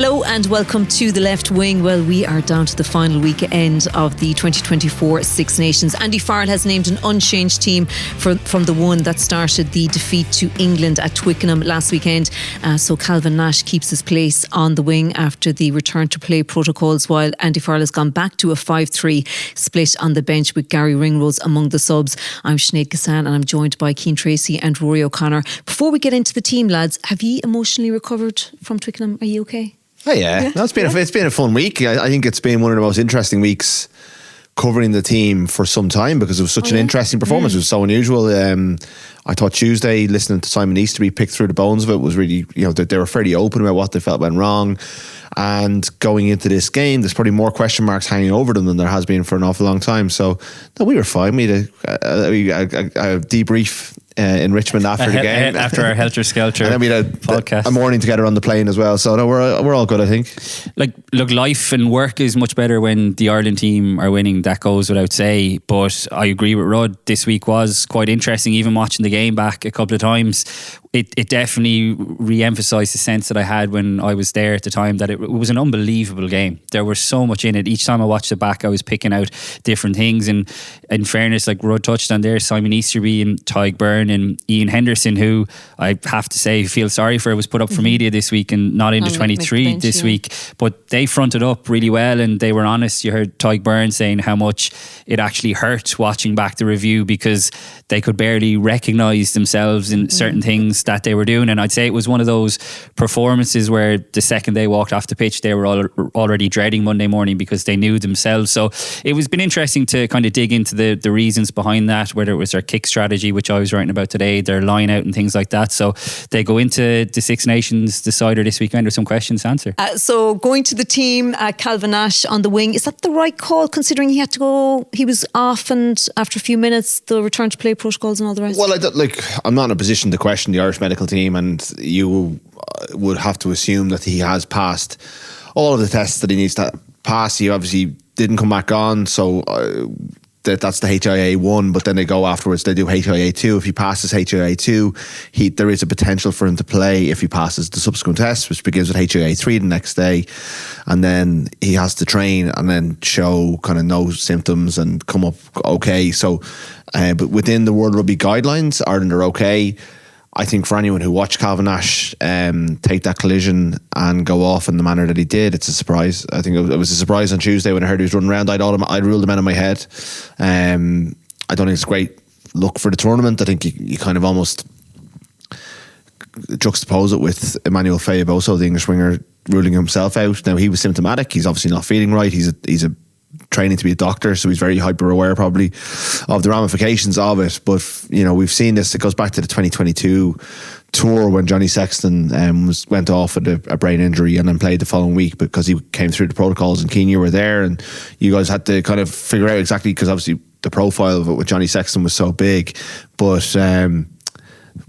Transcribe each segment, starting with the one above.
Hello and welcome to The Left Wing. Well, we are down to the final weekend of the 2024 Six Nations. Andy Farrell has named an unchanged team from the one that started the defeat to England at Twickenham last weekend. So Calvin Nash keeps his place on the wing after the return to play protocols, while Andy Farrell has gone back to a 5-3 split on the bench with Garry Ringrose among the subs. I'm Sinéad Kissane and I'm joined by Cian, Tracey and Rory O'Connor. Before we get into the team, lads, have you emotionally recovered from Twickenham? Are you okay? Oh yeah, no, it's been a fun week. I think it's been one of the most interesting weeks covering the team for some time because it was such an interesting performance. It was so unusual. I thought Tuesday, listening to Simon Easterby pick through the bones of it, was really, they were fairly open about what they felt went wrong. And going into this game, there's probably more question marks hanging over them than there has been for an awful long time. So no, we were fine. We had a debrief in Richmond after the game, after our Helter Skelter, and then we had podcast, a morning together on the plane as well. So no, we're all good, I think. Look, life and work is much better when the Ireland team are winning. That goes without say. But I agree with Rod. This week was quite interesting. Even watching the game back a couple of times, it definitely re-emphasised the sense that I had when I was there at the time, that it was an unbelievable game. There was so much in it. Each time I watched it back, I was picking out different things. And in fairness, like Rod touched on there, Simon Easterby and Tadhg Byrne and Ian Henderson, who I have to say feel sorry for, was put up for media this week and not into 23 this week. But they fronted up really well and they were honest. You heard Tadhg Byrne saying how much it actually hurt watching back the review because they could barely recognise themselves in certain things that they were doing. And I'd say it was one of those performances where the second they walked off the pitch, they were already dreading Monday morning because they knew themselves. So it was been interesting to kind of dig into the reasons behind that, whether it was their kick strategy, which I was writing about today, their line out and things like that. So they go into the Six Nations decider this weekend with some questions to answer. So going to the team, Calvin Nash on the wing, is that the right call considering he had to go, he was off, and after a few minutes the return to play protocols and all the rest? Well, I'm not in a position to question the Irish medical team, and you would have to assume that he has passed all of the tests that he needs to pass. He obviously didn't come back on, so that's the HIA-1, but then they go afterwards, they do HIA-2. If he passes HIA-2, there is a potential for him to play if he passes the subsequent test, which begins with HIA-3 the next day, and then he has to train and then show kind of no symptoms and come up okay. So but within the World Rugby guidelines, Ireland are okay. I think for anyone who watched Calvin Nash take that collision and go off in the manner that he did, it's a surprise. I think it was a surprise on Tuesday when I heard he was running around. I'd ruled him out of my head. I don't think it's a great look for the tournament. I think you kind of almost juxtapose it with Emmanuel Feiboso, the English winger, ruling himself out. Now, he was symptomatic. He's obviously not feeling right. He's a training to be a doctor, so he's very hyper aware probably of the ramifications of it. But we've seen this. It goes back to the 2022 tour when Johnny Sexton went off with a brain injury and then played the following week because he came through the protocols, and Cian, you were there and you guys had to kind of figure out exactly, because obviously the profile of it with Johnny Sexton was so big. But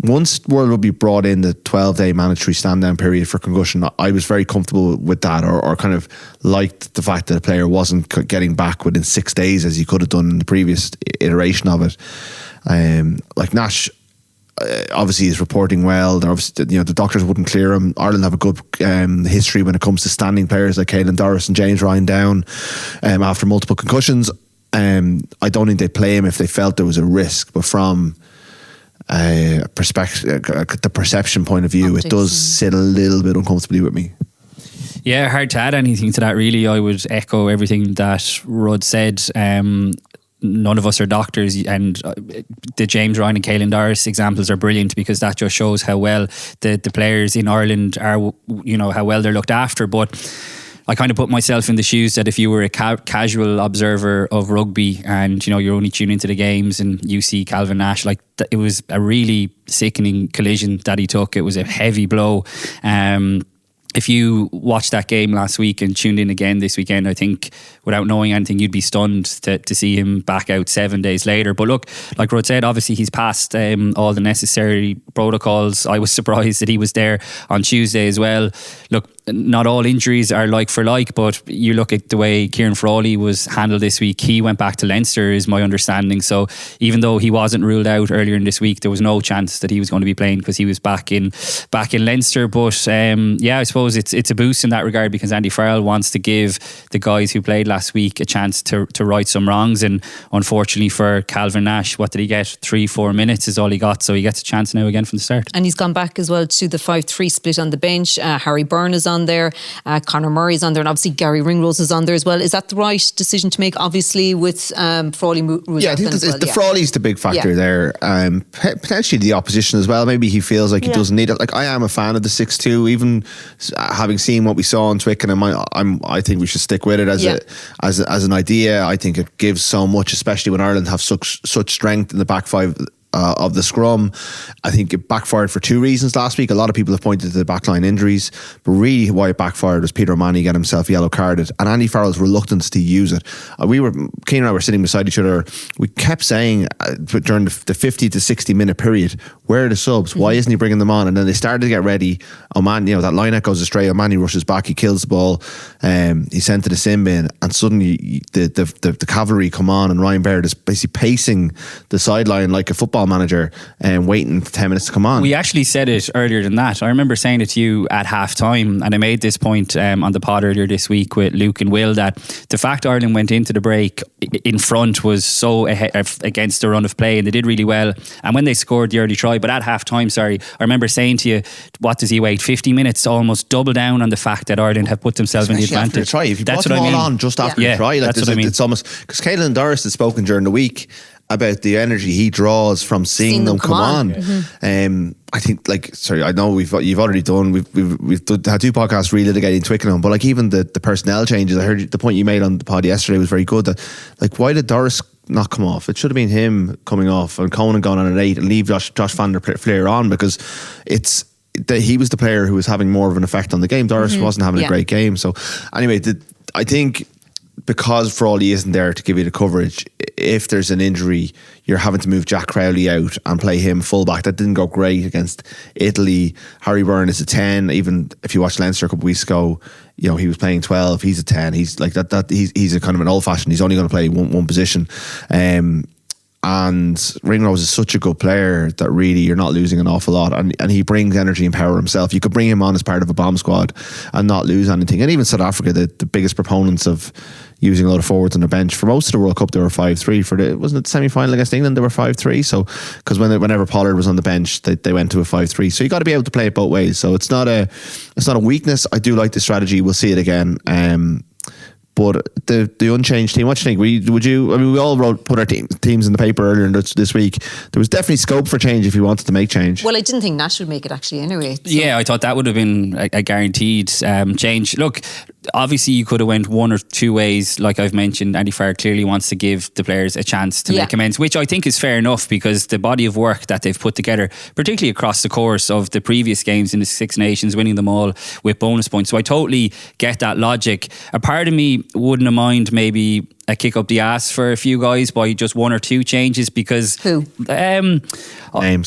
once World Rugby brought in the 12-day mandatory stand-down period for concussion, I was very comfortable with that, or kind of liked the fact that a player wasn't getting back within 6 days as he could have done in the previous iteration of it. Like Nash obviously is reporting well. The doctors wouldn't clear him. Ireland have a good history when it comes to standing players like Caelan Doris and James Ryan down after multiple concussions. I don't think they'd play him if they felt there was a risk, but from the perception point of view, it does sit a little bit uncomfortably with me. Yeah, hard to add anything to that really. I would echo everything that Rod said. None of us are doctors, and the James Ryan and Caelan Doris examples are brilliant because that just shows how well the players in Ireland are, how well they're looked after. But I kind of put myself in the shoes that if you were a casual observer of rugby and you're only tuning into the games and you see Calvin Nash, it was a really sickening collision that he took. It was a heavy blow. If you watched that game last week and tuned in again this weekend, I think without knowing anything, you'd be stunned to see him back out 7 days later. But look, like Rod said, obviously he's passed all the necessary protocols. I was surprised that he was there on Tuesday as well. Look, not all injuries are like for like, but you look at the way Cian Farrell was handled this week. He went back to Leinster, is my understanding. So even though he wasn't ruled out earlier in this week, there was no chance that he was going to be playing because he was back in Leinster. But I suppose it's a boost in that regard, because Andy Farrell wants to give the guys who played last week a chance to right some wrongs. And unfortunately for Calvin Nash, what did he get? 3-4 minutes is all he got. So he gets a chance now again from the start. And he's gone back as well to the 5-3 split on the bench. Harry Byrne is on there, Conor Murray is on there, and obviously Garry Ringrose is on there as well. Is that the right decision to make? Obviously with Frawley I think the Frawley's the big factor there. Potentially the opposition as well. Maybe he feels like he doesn't need it. Like, I am a fan of the 6-2, even having seen what we saw on Twickenham. I think we should stick with it as an idea. I think it gives so much, especially when Ireland have such strength in the back five of the scrum. I think it backfired for two reasons last week. A lot of people have pointed to the backline injuries, but really why it backfired was Peter O'Mahony got himself yellow carded, and Andy Farrell's reluctance to use it. Cian and I were sitting beside each other. We kept saying during the 50 to 60 minute period, where are the subs? Why isn't he bringing them on? And then they started to get ready. O'Mahony, that line out goes astray. O'Mahony rushes back. He kills the ball. He's sent to the sin bin, and suddenly the cavalry come on, and Ryan Baird is basically pacing the sideline like a football manager and waiting for 10 minutes to come on. We actually said it earlier than that. I remember saying it to you at half time, and I made this point on the pod earlier this week with Luke and Will, that the fact Ireland went into the break in front was so against the run of play, and they did really well. And when they scored the early try, but at half time, I remember saying to you, what does he wait 50 minutes to almost double down on the fact that Ireland have put themselves in the advantage. Try. If you brought them all on just after the try, like, that's what I mean. It's almost, because Caelan Doris had spoken during the week about the energy he draws from seeing them come on. I think, I know you've already done, we've had two podcasts relitigating Twickenham, but like even the personnel changes, I heard the point you made on the pod yesterday was very good, that like, why did Doris not come off? It should have been him coming off and Conan gone on at 8 and leave Josh van der Fleer on, because he was the player who was having more of an effect on the game. Doris wasn't having a great game. So anyway, I think because Frawley isn't there to give you the coverage, if there's an injury, you're having to move Jack Crowley out and play him fullback. That didn't go great against Italy. Harry Byrne is a 10. Even if you watched Leinster a couple of weeks ago, he was playing 12. He's a 10. He's like that. He's a kind of an old fashioned. He's only going to play one position. And Ringrose is such a good player that really you're not losing an awful lot, and he brings energy and power himself. You could bring him on as part of a bomb squad and not lose anything. And even South Africa, the biggest proponents of using a lot of forwards on the bench, for most of the World Cup they were 5-3. Wasn't it the semi-final against England they were 5-3? So because whenever Pollard was on the bench, they went to a 5-3. So you got to be able to play it both ways. So it's not a weakness. I do like the strategy. We'll see it again. But the unchanged team, what do you think? We all put our teams in the paper earlier this week. There was definitely scope for change if you wanted to make change. Well, I didn't think Nash would make it actually anyway. So. Yeah, I thought that would have been a guaranteed change. Look, obviously you could have went one or two ways. Like I've mentioned, Andy Farrell clearly wants to give the players a chance to make amends, which I think is fair enough, because the body of work that they've put together, particularly across the course of the previous games in the Six Nations, winning them all with bonus points. So I totally get that logic. A part of me wouldn't have mind maybe a kick up the ass for a few guys by just one or two changes, because names. I'm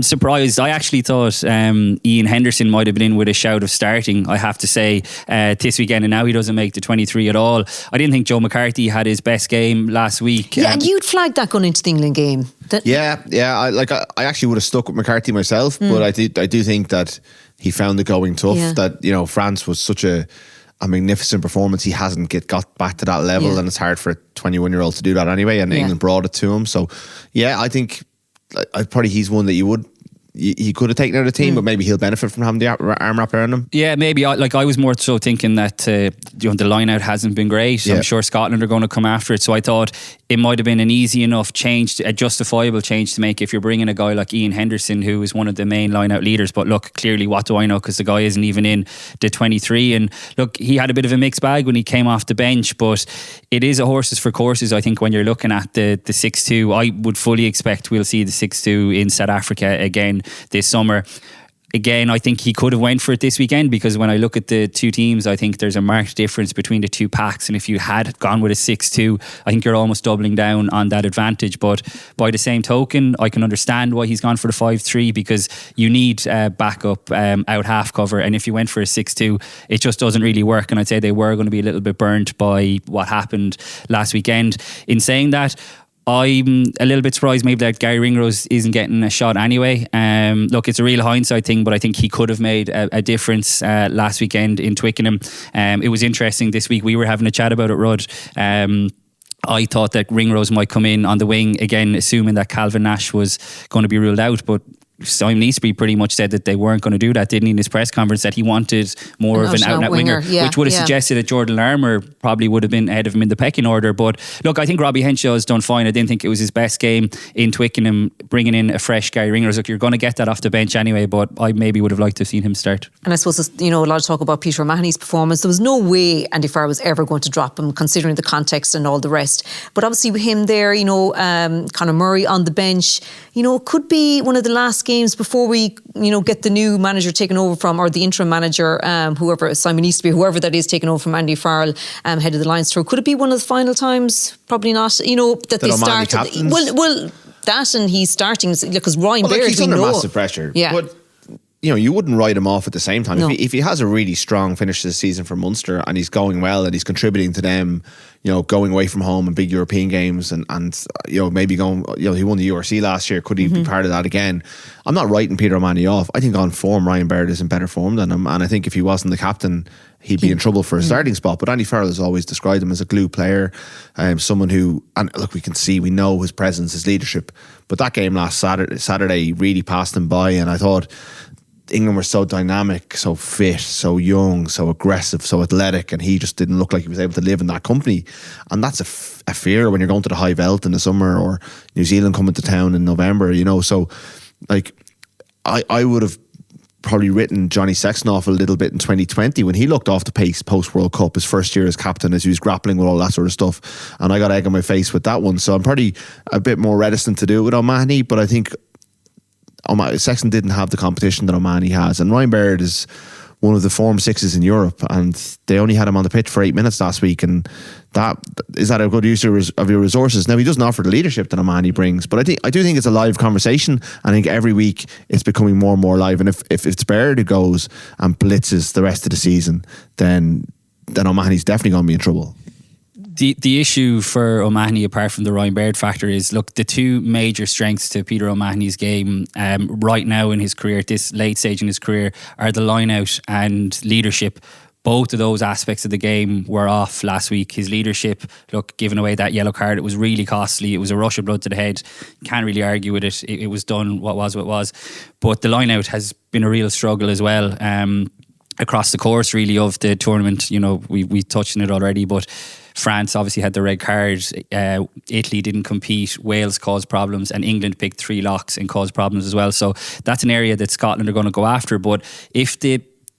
surprised. I actually thought Ian Henderson might have been in with a shout of starting, I have to say, this weekend, and now he doesn't make the 23 at all. I didn't think Joe McCarthy had his best game last week. Yeah, and you'd flagged that going into the England game. I actually would have stuck with McCarthy myself, but I do think that he found the going tough. That France was such a magnificent performance. He hasn't got back to that level, and it's hard for a 21-year-old to do that anyway, and England brought it to him. So I think probably he's one that he could have taken out of the team, but maybe he'll benefit from having the arm wrap around him. Yeah, maybe. I was more so thinking that the line out hasn't been great. I'm sure Scotland are going to come after it, so I thought it might have been an easy enough change, a justifiable change to make if you're bringing a guy like Ian Henderson, who is one of the main line out leaders. But look, clearly, what do I know, because the guy isn't even in the 23. And look, he had a bit of a mixed bag when he came off the bench, but it is a horses for courses. I think when you're looking at the 6-2, I would fully expect we'll see the 6-2 in South Africa again this summer. again, I think he could have went for it this weekend, because when I look at the two teams, I think there's a marked difference between the two packs. And if you had gone with a 6-2, I think you're almost doubling down on that advantage. But by the same token, I can understand why he's gone for the 5-3, because you need backup out half cover. And if you went for a 6-2, it just doesn't really work. And I'd say they were going to be a little bit burnt by what happened last weekend. In saying that, I'm a little bit surprised maybe that Garry Ringrose isn't getting a shot anyway. Look, it's a real hindsight thing, but I think he could have made a difference last weekend in Twickenham. It was interesting this week. We were having a chat about it, Rud. I thought that Ringrose might come in on the wing, again, assuming that Calvin Nash was going to be ruled out, but Simon Eastby pretty much said that they weren't going to do that, didn't he, in his press conference, that he wanted more of an out-and-out winger, which would have suggested that Jordan Larmour probably would have been ahead of him in the pecking order. But look, I think Robbie Henshaw has done fine. I didn't think it was his best game in Twickenham, bringing in a fresh Garry Ringrose. Look, you're going to get that off the bench anyway, but I maybe would have liked to have seen him start. And I suppose, a lot of talk about Peter O'Mahony's performance. There was no way Andy Farrell was ever going to drop him, considering the context and all the rest. But obviously with him there, Conor Murray on the bench, it could be one of the last games before we get the new manager taken over from, or the interim manager, whoever, Simon Eastby, whoever that is, taken over from Andy Farrell, head of the Lions tour. Could it be one of the final times? Probably not. That they start. Well, that, and he's starting because Ryan Baird. He's under massive pressure. Yeah. But you wouldn't write him off at the same time. No. If he has a really strong finish to the season for Munster and he's going well and he's contributing to them, going away from home in big European games and maybe going, he won the URC last year. Could he be part of that again? I'm not writing Peter O'Mahony off. I think on form, Ryan Baird is in better form than him. And I think if he wasn't the captain, he'd be in trouble for a starting spot. But Andy Farrell has always described him as a glue player, someone who, and look, we know his presence, his leadership. But that game last Saturday really passed him by, and I thought England were so dynamic, so fit, so young, so aggressive, so athletic, and he just didn't look like he was able to live in that company. And that's a fear when you're going to the High Veld in the summer, or New Zealand coming to town in November, So, I would have probably written Johnny Sexton off a little bit in 2020 when he looked off the pace post-World Cup, his first year as captain, as he was grappling with all that sort of stuff. And I got egg on my face with that one. So I'm probably a bit more reticent to do it with O'Mahony, but I think Sexton didn't have the competition that O'Mahony has, and Ryan Baird is one of the form sixes in Europe, and they only had him on the pitch for 8 minutes last week, and that a good use of your resources? Now, he doesn't offer the leadership that O'Mahony brings, but I do think it's a live conversation. I think every week it's becoming more and more live, and if it's Baird who goes and blitzes the rest of the season, then O'Mahony's definitely going to be in trouble. The issue for O'Mahony, apart from the Ryan Baird factor, is, look, the two major strengths to Peter O'Mahony's game right now in his career, at this late stage in his career, are the line out and leadership. Both of those aspects of the game were off last week. His leadership, look, giving away that yellow card, it was really costly. It was a rush of blood to the head. Can't really argue with it. It was done what was. But the line out has been a real struggle as well. Across the course, really, of the tournament. We touched on it already, but France obviously had the red card. Italy didn't compete. Wales caused problems, and England picked 3 locks and caused problems as well. So that's an area that Scotland are going to go after. But if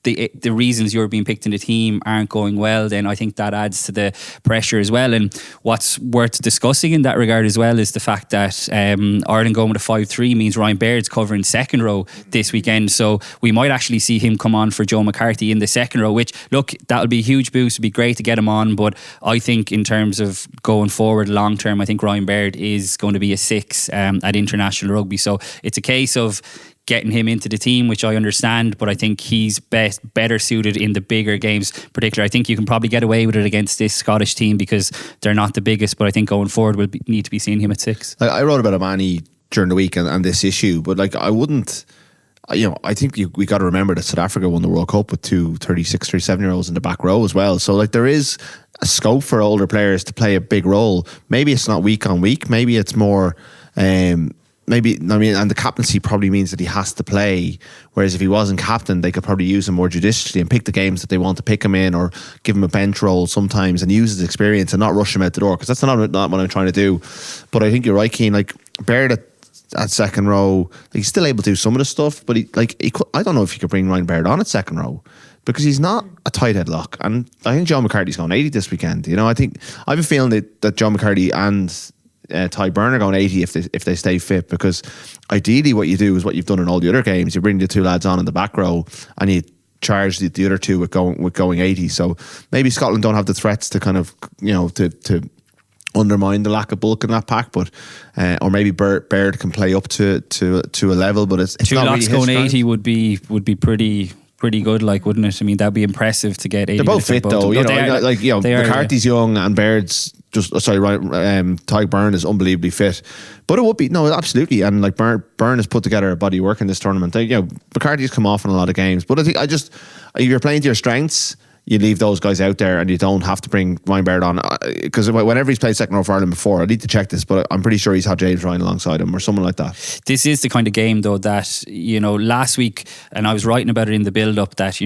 the reasons you're being picked in the team aren't going well, then I think that adds to the pressure as well. And what's worth discussing in that regard as well is the fact that Ireland going with a 5-3 means Ryan Baird's covering second row this weekend, so we might actually see him come on for Joe McCarthy in the second row, which, look, that'll be a huge boost. It'd be great to get him on, but I think in terms of going forward long term, I think Ryan Baird is going to be a 6 at international rugby. So it's a case of getting him into the team, which I understand, but I think he's better suited in the bigger games. Particularly, I think you can probably get away with it against this Scottish team because they're not the biggest, but I think going forward we'll need to be seeing him at 6. I wrote about O'Mahony during the week and this issue, but I wouldn't, I think we got to remember that South Africa won the World Cup with 2 36, 37-year-olds in the back row as well. So there is a scope for older players to play a big role. Maybe it's not week on week. Maybe it's more and the captaincy probably means that he has to play, whereas if he wasn't captain, they could probably use him more judiciously and pick the games that they want to pick him in, or give him a bench role sometimes and use his experience and not rush him out the door, because that's not what I'm trying to do. But I think you're right, Cian, Baird at second row, he's still able to do some of the stuff, but I don't know if you could bring Ryan Baird on at second row, because he's not a tight head lock. And I think Joe McCarthy's going 80 this weekend. I have a feeling that Joe McCarthy and Tyburn are going 80 if they stay fit, because ideally what you do is what you've done in all the other games. You bring the two lads on in the back row and you charge the other two with going 80. So maybe Scotland don't have the threats to kind of, to undermine the lack of bulk in that pack, but or maybe Baird can play up to a level, but it's two not lots really going 80 would be pretty good, like, wouldn't it? I mean, that'd be impressive to get 80. They're both fit though, McCarthy's young and Baird's Tyburn is unbelievably fit. But it would be, no, absolutely. And like Byrne has put together a body of work in this tournament. McCarthy's come off in a lot of games, but I think if you're playing to your strengths, you leave those guys out there and you don't have to bring Ryan Baird on, because whenever he's played second row for Ireland before, I need to check this, but I'm pretty sure he's had James Ryan alongside him or someone like that. This is the kind of game though that, last week, and I was writing about it in the build-up, that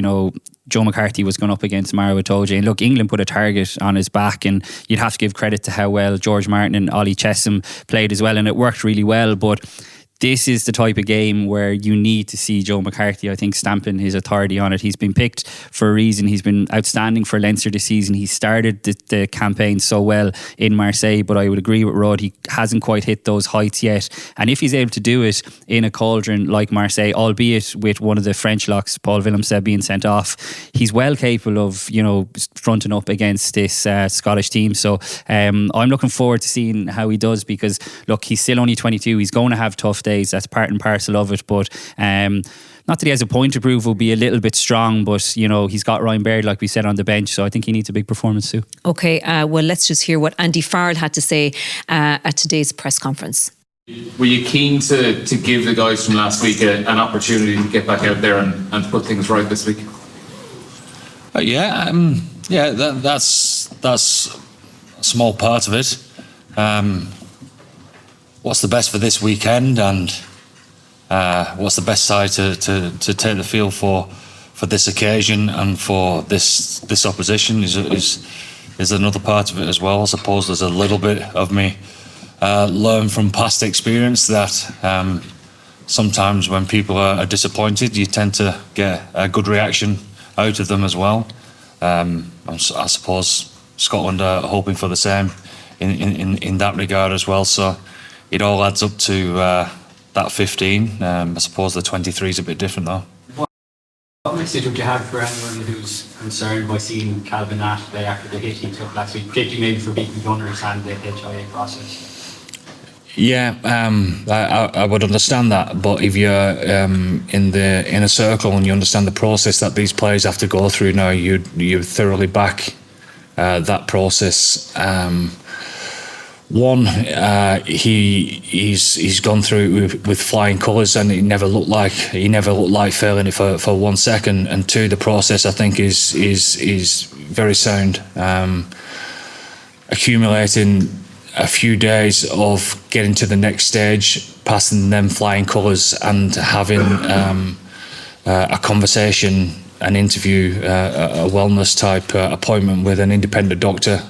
Joe McCarthy was going up against Maro Itoje, and look, England put a target on his back, and you'd have to give credit to how well George Martin and Ollie Chesham played as well, and it worked really well. But this is the type of game where you need to see Joe McCarthy, I think, stamping his authority on it. He's been picked for a reason. He's been outstanding for Leinster this season. He started the campaign so well in Marseille, but I would agree with Rod, he hasn't quite hit those heights yet. And if he's able to do it in a cauldron like Marseille, albeit with one of the French locks, Paul Villemse, being sent off, he's well capable of, fronting up against this Scottish team. So I'm looking forward to seeing how he does, because look, he's still only 22. He's going to have tough days. That's part and parcel of it, but not that he has a point to prove, will be a little bit strong, but he's got Ryan Baird, like we said, on the bench, so I think he needs a big performance too. Okay, well, let's just hear what Andy Farrell had to say at today's press conference. Were you keen to give the guys from last week an opportunity to get back out there and put things right this week? That's a small part of it. What's the best for this weekend, and what's the best side to take the field for this occasion and for this opposition is another part of it as well. I suppose there's a little bit of me learn from past experience that sometimes when people are disappointed, you tend to get a good reaction out of them as well. I suppose Scotland are hoping for the same in that regard as well. So it all adds up to that 15. I suppose the 23 is a bit different though. What message would you have for anyone who's concerned by seeing Calvin Nash play after the hit he took last week, particularly maybe for beating Gunners and the HIA process? Yeah, I would understand that, but if you're in a circle and you understand the process that these players have to go through now, you thoroughly back that process. One, he's gone through it with flying colours, and he never looked like failing it for 1 second. And two, the process I think is very sound. Accumulating a few days of getting to the next stage, passing them flying colours, and having a conversation, an interview, a wellness type appointment with an independent doctor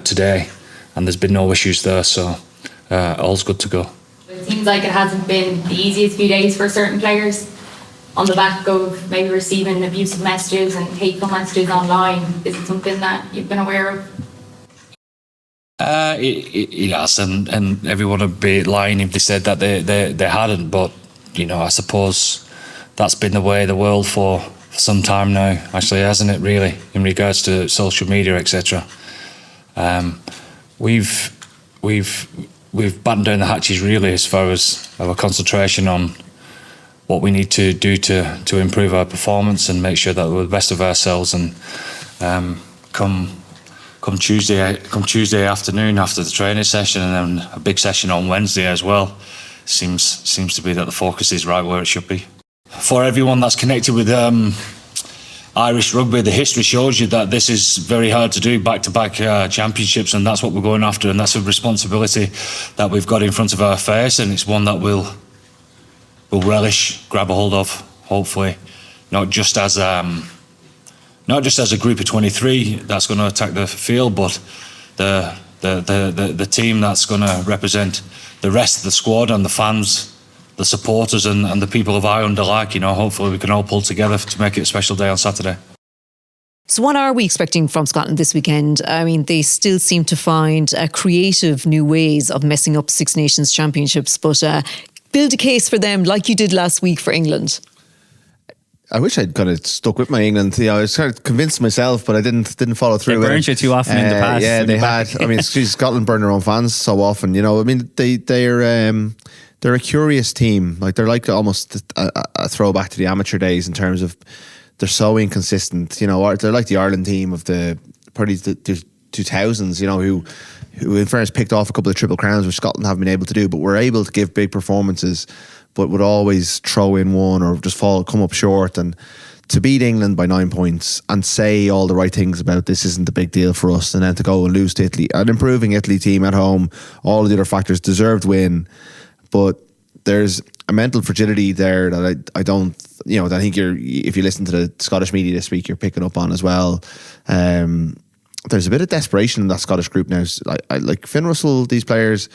today. And there's been no issues there, so all's good to go. It seems like it hasn't been the easiest few days for certain players on the back of maybe receiving abusive messages and hateful messages online. Is it something that you've been aware of? It has, and everyone would be lying if they said that they hadn't. But I suppose that's been the way of the world for some time now, actually, hasn't it? Really, in regards to social media, etc. We've battened down the hatches really as far as our concentration on what we need to do to improve our performance and make sure that we're the best of ourselves. And come Tuesday afternoon after the training session, and then a big session on Wednesday as well, seems to be that the focus is right where it should be. For everyone that's connected with Irish rugby, the history shows you that this is very hard to do, back-to-back championships, and that's what we're going after, and that's a responsibility that we've got in front of our face, and it's one that we'll relish, grab a hold of, hopefully, not just as a group of 23 that's going to attack the field, but the team that's going to represent the rest of the squad and the fans, the supporters and the people of Ireland alike. Hopefully we can all pull together to make it a special day on Saturday. So what are we expecting from Scotland this weekend? I mean, they still seem to find creative new ways of messing up Six Nations Championships, but build a case for them like you did last week for England. I wish I'd kind of stuck with my England. I was kind of convinced myself, but I didn't follow through. They burned you too often in the past. Yeah, they had. I mean, Scotland burn their own fans so often. I mean, they're a curious team. Like they're like almost a throwback to the amateur days in terms of they're so inconsistent. They're like the Ireland team of the 2000s. Who in fairness picked off a couple of triple crowns, which Scotland haven't been able to do, but were able to give big performances, but would always throw in one or just come up short. And to beat England by 9 points and say all the right things about this isn't a big deal for us, and then to go and lose to Italy, an improving Italy team at home, all of the other factors, deserved win. But there's a mental fragility there that I don't, I think if you listen to the Scottish media this week, you're picking up on as well. There's a bit of desperation in that Scottish group now. Like Finn Russell, these players,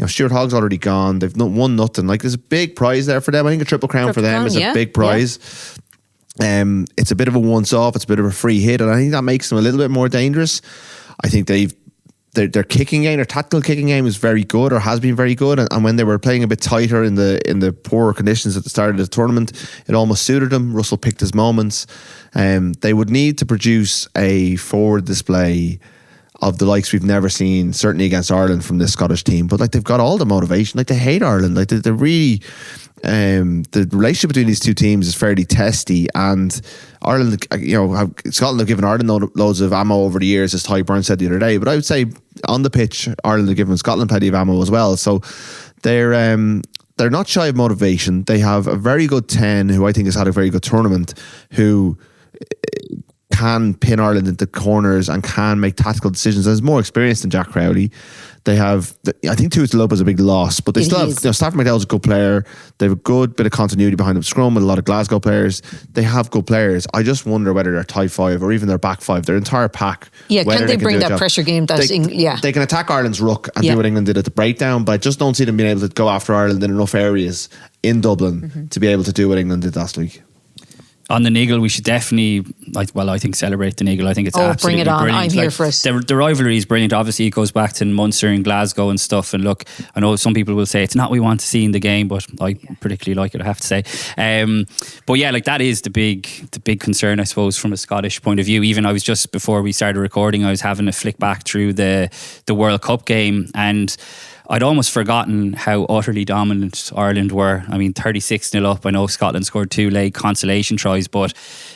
Stuart Hogg's already gone. They've won nothing. Like there's a big prize there for them. I think a triple crown for them is a big prize. Yeah. It's a bit of a once-off. It's a bit of a free hit, and I think that makes them a little bit more dangerous. I think their kicking game, their tactical kicking game is very good, or has been very good. And when they were playing a bit tighter in the poorer conditions at the start of the tournament, it almost suited them. Russell picked his moments. They would need to produce a forward display of the likes we've never seen, certainly against Ireland, from this Scottish team. But they've got all the motivation. They hate Ireland. They're really the relationship between these two teams is fairly testy, and Ireland, Scotland have given Ireland loads of ammo over the years, as Ty Burns said the other day. But I would say on the pitch, Ireland have given Scotland plenty of ammo as well. So they're not shy of motivation. They have a very good 10 who I think has had a very good tournament, who can pin Ireland into corners and can make tactical decisions, and is more experienced than Jack Crowley. They have, I think Tuatalopa's a big loss, but they still have, Stafford McDowell's a good player. They have a good bit of continuity behind them scrum with a lot of Glasgow players. They have good players. I just wonder whether their tie five or even their back five, their entire pack, can they bring that pressure game? They can attack Ireland's ruck and do what England did at the breakdown, but I just don't see them being able to go after Ireland in enough areas in Dublin to be able to do what England did last week. On the niggle, we should definitely, I think celebrate the niggle. I think it's absolutely brilliant. Bring it on. I'm here for it. The rivalry is brilliant. Obviously, it goes back to Munster and Glasgow and stuff. And look, I know some people will say it's not what we want to see in the game, but I particularly like it, I have to say. But yeah, that is the big concern, I suppose, from a Scottish point of view. Even I was just, before we started recording, I was having a flick back through the World Cup game, and I'd almost forgotten how utterly dominant Ireland were. I mean, 36-0 up. I know Scotland scored 2 late consolation tries, but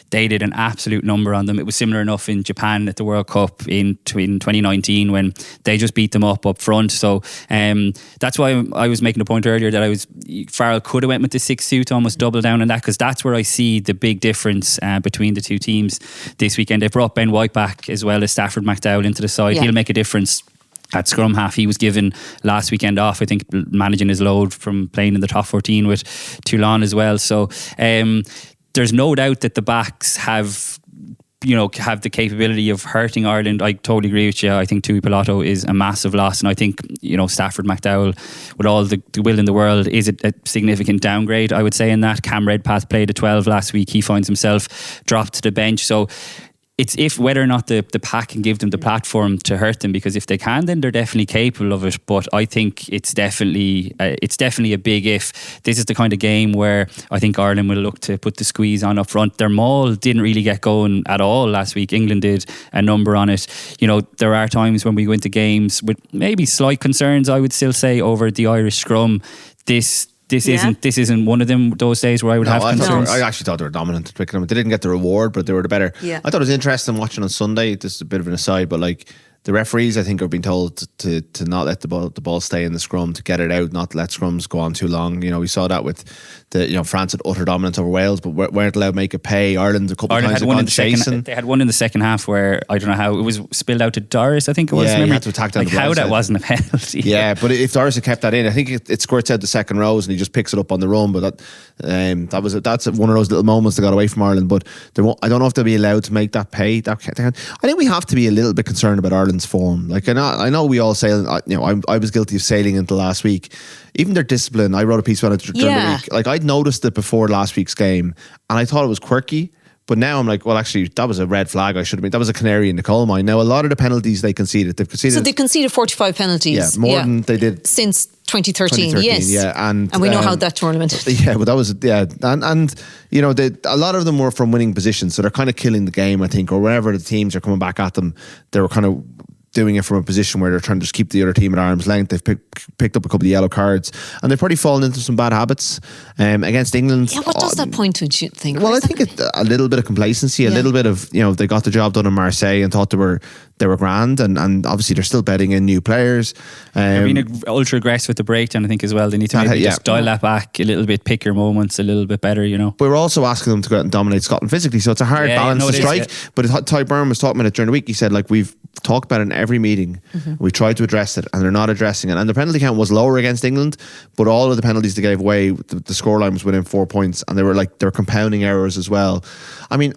they did an absolute number on them. It was similar enough in Japan at the World Cup in 2019 when they just beat them up front. So that's why I was making a point earlier that Farrell could have went with the 6-2 to almost double down on that, because that's where I see the big difference between the two teams this weekend. They brought Ben White back as well as Stafford McDowell into the side. He'll make a difference. At scrum half, he was given last weekend off, I think, managing his load from playing in the top 14 with Toulon as well. So there's no doubt that the backs have the capability of hurting Ireland. I totally agree with you. I think Tui Pilato is a massive loss, and I think Stafford McDowell, with all the will in the world, is a significant downgrade, I would say, in that. Cam Redpath played a 12 last week. He finds himself dropped to the bench. So it's whether or not the pack can give them the platform to hurt them, because if they can, then they're definitely capable of it. But I think it's definitely a big if. This is the kind of game where I think Ireland will look to put the squeeze on up front. Their maul didn't really get going at all last week. England did a number on it. There are times when we go into games with maybe slight concerns, I would still say, over the Irish scrum. This isn't one of those days where I would have concerns. I actually thought they were dominant at Twickenham. They didn't get the reward, but they were the better. Yeah. I thought it was interesting watching on Sunday. This is a bit of an aside, but the referees, I think, are being told to not let the ball stay in the scrum, to get it out, not let scrums go on too long. We saw that with France had utter dominance over Wales, but weren't allowed to make it pay. Ireland a couple of times had gone chasing. They had one in the second half where I don't know how it was spilled out to Doris, I think it was. Yeah, he had to attack down the how that wasn't a penalty. Yeah, but if Doris had kept that in, I think it squirts out the second rows and he just picks it up on the run. But that's one of those little moments that got away from Ireland. But I don't know if they'll be allowed to make that pay. I think we have to be a little bit concerned about Ireland's form. I know we all sail. I was guilty of sailing into last week. Even their discipline, I wrote a piece about it during the week. I'd noticed it before last week's game, and I thought it was quirky. But now I'm like, well, actually, that was a red flag. That was a canary in the coal mine. Now, a lot of the penalties they conceded, So they conceded 45 penalties. More than they did since 2013, yes. Yeah, and we know how that tournament. Yeah, but that was and you know, a lot of them were from winning positions, so they're kind of killing the game, I think, or whenever the teams are coming back at them, they were kind of doing it from a position where they're trying to just keep the other team at arm's length. They've picked up a couple of yellow cards, and they've probably fallen into some bad habits against England. Yeah, what does that point to, do you think? Well, I think it's a little bit of complacency, a little bit of, you know, they got the job done in Marseille and thought they were grand, and obviously they're still betting in new players. They're being ultra aggressive with the breakdown, I think, as well. They need to maybe just dial that back a little bit, pick your moments a little bit better, you know. But we're also asking them to go out and dominate Scotland physically, so it's a hard balance to strike. But Ty Byrne was talking about it during the week. He said, like, we've talked about it in every meeting. We tried to address it, and they're not addressing it. And the penalty count was lower against England, but all of the penalties they gave away, the scoreline was within 4 points, and they were compounding errors as well. I mean,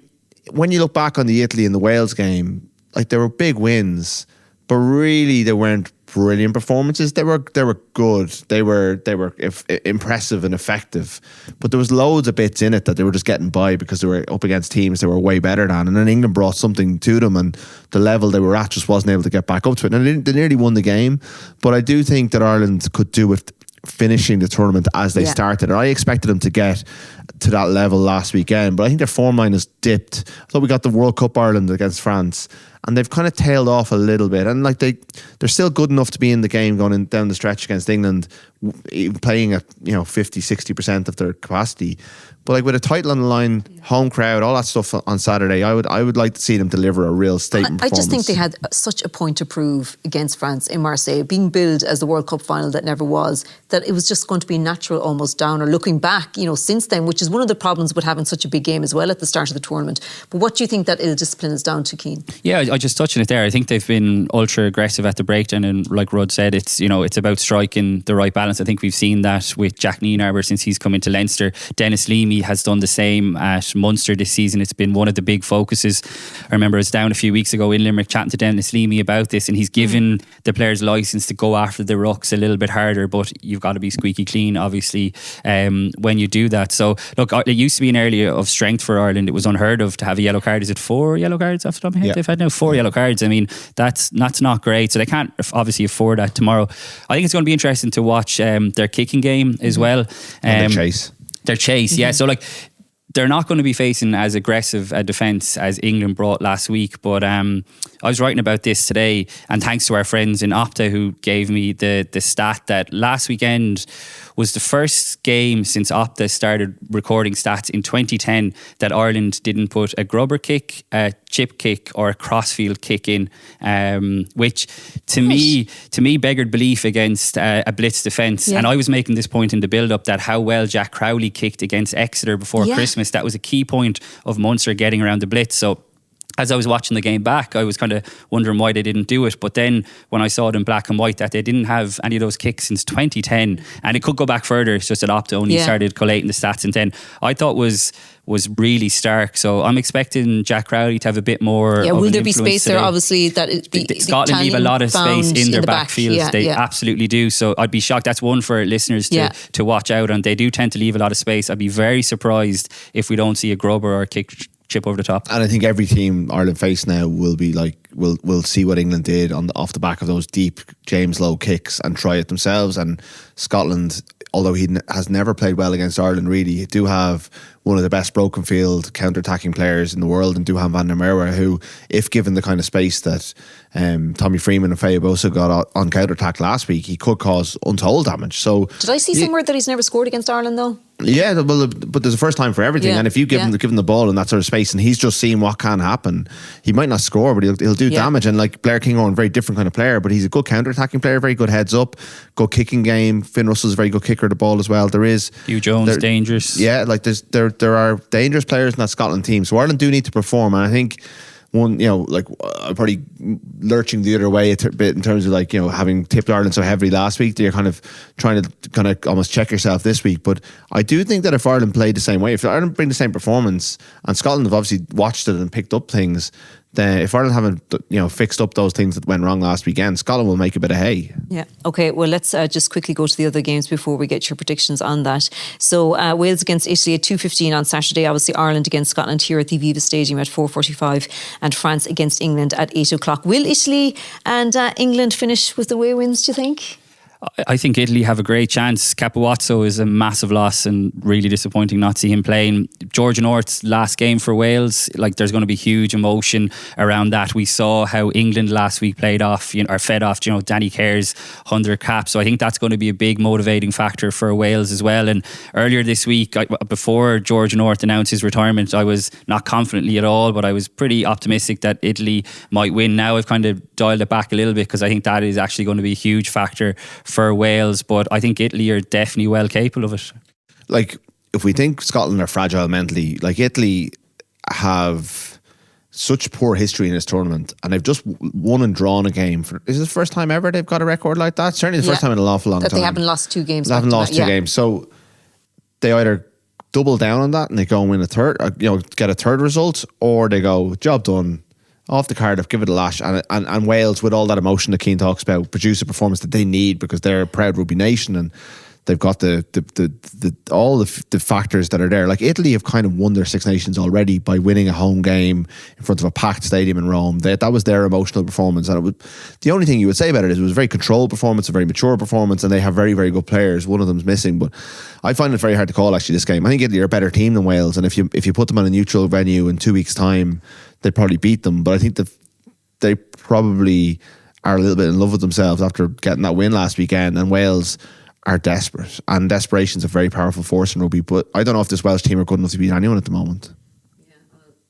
when you look back on the Italy and the Wales game, like, there were big wins, but really they weren't brilliant performances. They were good. They were impressive and effective, but there was loads of bits in it that they were just getting by because they were up against teams they were way better than, and then England brought something to them, and the level they were at just wasn't able to get back up to it. And they nearly won the game, but I do think that Ireland could do with finishing the tournament as they started. I expected them to get to that level last weekend, but I think their form line has dipped. I thought we got the World Cup Ireland against France, and they've kind of tailed off a little bit, and like they're still good enough to be in the game going down the stretch against England, playing at 50-60% of their capacity. But like with a title on the line, home crowd, all that stuff on Saturday, I would like to see them deliver a real statement performance. I just think they had such a point to prove against France in Marseille, being billed as the World Cup final that never was, that it was just going to be natural almost downer looking back, since then, which is one of the problems with having such a big game as well at the start of the tournament. But what do you think that ill discipline is down to, Cian? Yeah, I just touched on it there. I think they've been ultra aggressive at the breakdown, and like Rod said, it's about striking the right balance. I think we've seen that with Jack Nienarber since he's come into Leinster. Dennis Leamy has done the same at Munster this season. It's been one of the big focuses. I remember I was down a few weeks ago in Limerick chatting to Dennis Leamy about this, and he's given the players license to go after the rucks a little bit harder, but you've got to be squeaky clean, obviously, when you do that. So look, it used to be an area of strength for Ireland. It was unheard of to have a yellow card. Is it 4 yellow cards off the top of my head? They've had now 4 yellow cards. I mean, that's not great. So they can't obviously afford that tomorrow. I think it's going to be interesting to watch their kicking game as well. And their chase. Yeah. So like, they're not going to be facing as aggressive a defence as England brought last week. But I was writing about this today, and thanks to our friends in Opta who gave me the stat that last weekend was the first game since Opta started recording stats in 2010 that Ireland didn't put a grubber kick, a chip kick or a crossfield kick in, which to me beggared belief against a blitz defence. And I was making this point in the build-up that how well Jack Crowley kicked against Exeter before Christmas, that was a key point of Munster getting around the blitz. So as I was watching the game back, I was kind of wondering why they didn't do it. But then when I saw it in black and white that they didn't have any of those kicks since 2010, and it could go back further, it's just that Opta only started collating the stats in 10, I thought was really stark. So I'm expecting Jack Crowley to have a bit more. Yeah, will there be space today there? Obviously, that Scotland leave a lot of space in their backfield. They absolutely do. So I'd be shocked. That's one for listeners to watch out on. They do tend to leave a lot of space. I'd be very surprised if we don't see a grubber or a kick chip over the top. And I think every team Ireland face now will be like, will see what England did off the back of those deep James Lowe kicks and try it themselves. And Scotland, although he has never played well against Ireland, really do have one of the best broken field counter-attacking players in the world, and Duhan van der Merwe, who, if given the kind of space that Tommy Freeman and Faye-Bosa got on counter-attack last week, he could cause untold damage. So did I see somewhere that he's never scored against Ireland though? Yeah, well, but there's a first time for everything, and if you give him the ball in that sort of space, and he's just seeing what can happen, he might not score, but he'll do damage. And like Blair Kinghorn, very different kind of player, but he's a good counter-attacking player, very good heads up, good kicking game. Finn Russell's a very good kicker of the ball as well. There is Hugh Jones, dangerous. Yeah, like there are dangerous players in that Scotland team. So Ireland do need to perform, and I think one, I'm probably lurching the other way a bit in terms of having tipped Ireland so heavily last week that you're kind of trying to almost check yourself this week. But I do think that if Ireland played the same way, if Ireland bring the same performance, and Scotland have obviously watched it and picked up things, if Ireland haven't fixed up those things that went wrong last weekend, Scotland will make a bit of hay. Yeah. Okay. Well, let's just quickly go to the other games before we get your predictions on that. So Wales against Italy at 2:15 on Saturday. Obviously Ireland against Scotland here at the Aviva Stadium at 4:45, and France against England at 8 o'clock. Will Italy and England finish with the away wins, do you think? I think Italy have a great chance. Capuozzo is a massive loss and really disappointing not to see him playing. George North's last game for Wales, like there's going to be huge emotion around that. We saw how England last week fed off Danny Care's 100 caps. So I think that's going to be a big motivating factor for Wales as well. And earlier this week, before George North announced his retirement, I was not confidently at all, but I was pretty optimistic that Italy might win. Now I've kind of dialed it back a little bit because I think that is actually going to be a huge factor for Wales, but I think Italy are definitely well capable of it. Like, if we think Scotland are fragile mentally, like Italy have such poor history in this tournament, and they've just won and drawn a game. Is this the first time ever they've got a record like that? Certainly the first time in an awful long time. That they haven't lost two games. They haven't lost two games. So they either double down on that and they go and win a third, get a third result, or they go, job done, off the Cardiff, give it a lash, and Wales, with all that emotion that Cian talks about, produce a performance that they need because they're a proud rugby nation and they've got all the factors that are there. Like Italy have kind of won their Six Nations already by winning a home game in front of a packed stadium in Rome. That was their emotional performance, and the only thing you would say about it is it was a very controlled performance, a very mature performance, and they have very, very good players. One of them's missing, but I find it very hard to call actually this game. I think Italy are a better team than Wales, and if you put them on a neutral venue in 2 weeks' time, they'd probably beat them. But I think that they probably are a little bit in love with themselves after getting that win last weekend, and Wales are desperate, and desperation's a very powerful force in rugby. But I don't know if this Welsh team are good enough to beat anyone at the moment. Yeah,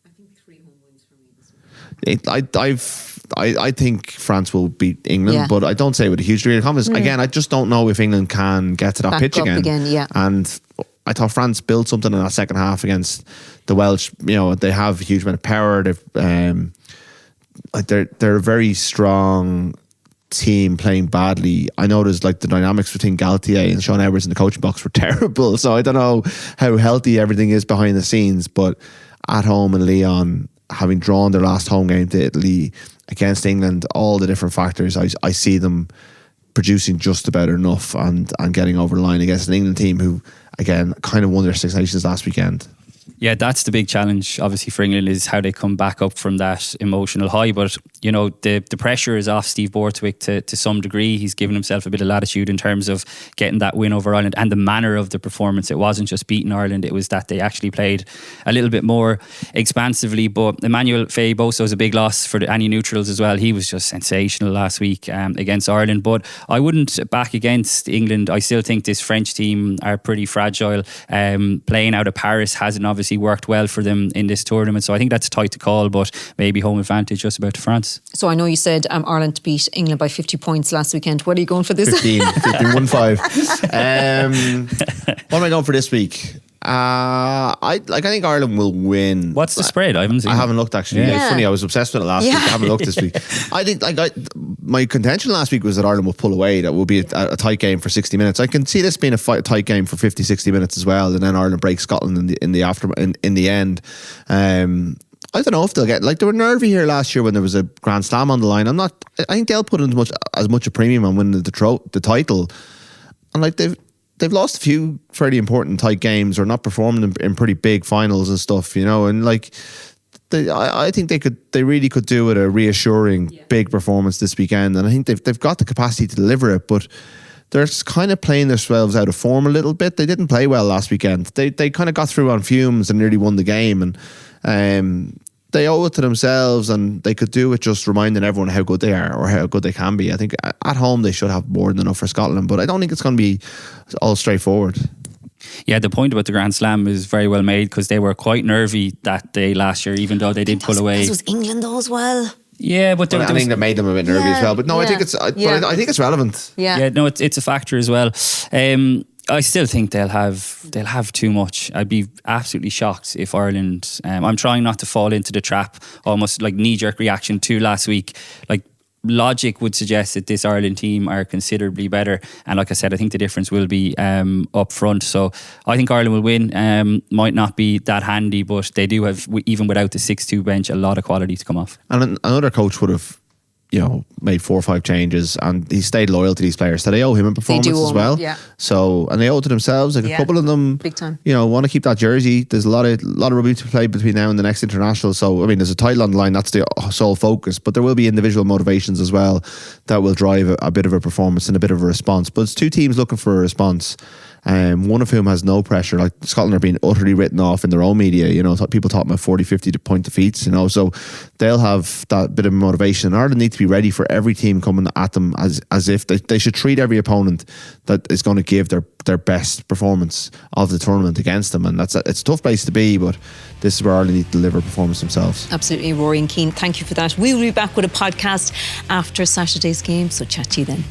I think 3 home wins for me this week. I think France will beat England, but I don't say it with a huge degree of confidence. Again, I just don't know if England can get to that pitch again. And I thought France built something in that second half against the Welsh. They have a huge amount of power. They're a very strong team playing badly. I noticed like the dynamics between Galtier and Sean Edwards in the coaching box were terrible. So I don't know how healthy everything is behind the scenes, but at home in Lyon, having drawn their last home game to Italy against England, all the different factors, I see them producing just about enough and getting over the line against an England team who, again, kind of won their Six Nations last weekend. Yeah, that's the big challenge, obviously, for England, is how they come back up from that emotional high. But, the pressure is off Steve Borthwick to some degree. He's given himself a bit of latitude in terms of getting that win over Ireland and the manner of the performance. It wasn't just beating Ireland, it was that they actually played a little bit more expansively. But Emmanuel Faye-Boso is a big loss for any neutrals as well. He was just sensational last week against Ireland. But I wouldn't back against England. I still think this French team are pretty fragile. Playing out of Paris hasn't obviously worked well for them in this tournament, so I think that's tight to call, but maybe home advantage just about to France. So I know you said Ireland beat England by 50 points last weekend. What are you going for this? 15 1-5. What am I going for this week? I think Ireland will win. What's the spread? I haven't looked actually. Yeah. It's funny, I was obsessed with it last week. I haven't looked this week. I think my contention last week was that Ireland will pull away. That will be a tight game for 60 minutes. I can see this being a tight game for 50-60 minutes as well, and then Ireland breaks Scotland in the end. I don't know if they'll get, like, they were nervy here last year when there was a Grand Slam on the line. I think they'll put in as much a premium on winning the title, and like they've lost a few fairly important tight games or not performed in pretty big finals and stuff, and like I think they really could do with a reassuring big performance this weekend, and I think they've got the capacity to deliver it, but they're kind of playing themselves out of form a little bit. They didn't play well last weekend. They kind of got through on fumes and nearly won the game, and they owe it to themselves, and they could do it just reminding everyone how good they are or how good they can be. I think at home they should have more than enough for Scotland, but I don't think it's going to be all straightforward. Yeah, the point about the Grand Slam is very well made, because they were quite nervy that day last year, even though they did pull away. This was England though as well. Yeah, but I think that made them a bit nervy as well. But no, I think it's relevant. Yeah, no, it's a factor as well. I still think they'll have too much. I'd be absolutely shocked if Ireland. I'm trying not to fall into the trap, almost like knee-jerk reaction to last week. Like, logic would suggest that this Ireland team are considerably better, and like I said, I think the difference will be up front. So I think Ireland will win. Might not be that handy, but they do have, even without the 6-2 bench, a lot of quality to come off. And another coach would have, made 4 or 5 changes, and he stayed loyal to these players. So they owe him a performance as well. Yeah. So, and they owe it to themselves. Like a couple of them, big time. Want to keep that jersey. There's a lot of rugby to play between now and the next international. So, I mean, there's a title on the line. That's the sole focus. But there will be individual motivations as well that will drive a bit of a performance and a bit of a response. But it's 2 teams looking for a response. One of whom has no pressure. Like Scotland are being utterly written off in their own media. People talking about 40-50 point defeats. So they'll have that bit of motivation. And Ireland need to be ready for every team coming at them as if they should treat every opponent that is going to give their best performance of the tournament against them. And it's a tough place to be, but this is where Ireland need to deliver a performance themselves. Absolutely, Rory and Cian, thank you for that. We'll be back with a podcast after Saturday's game, so chat to you then.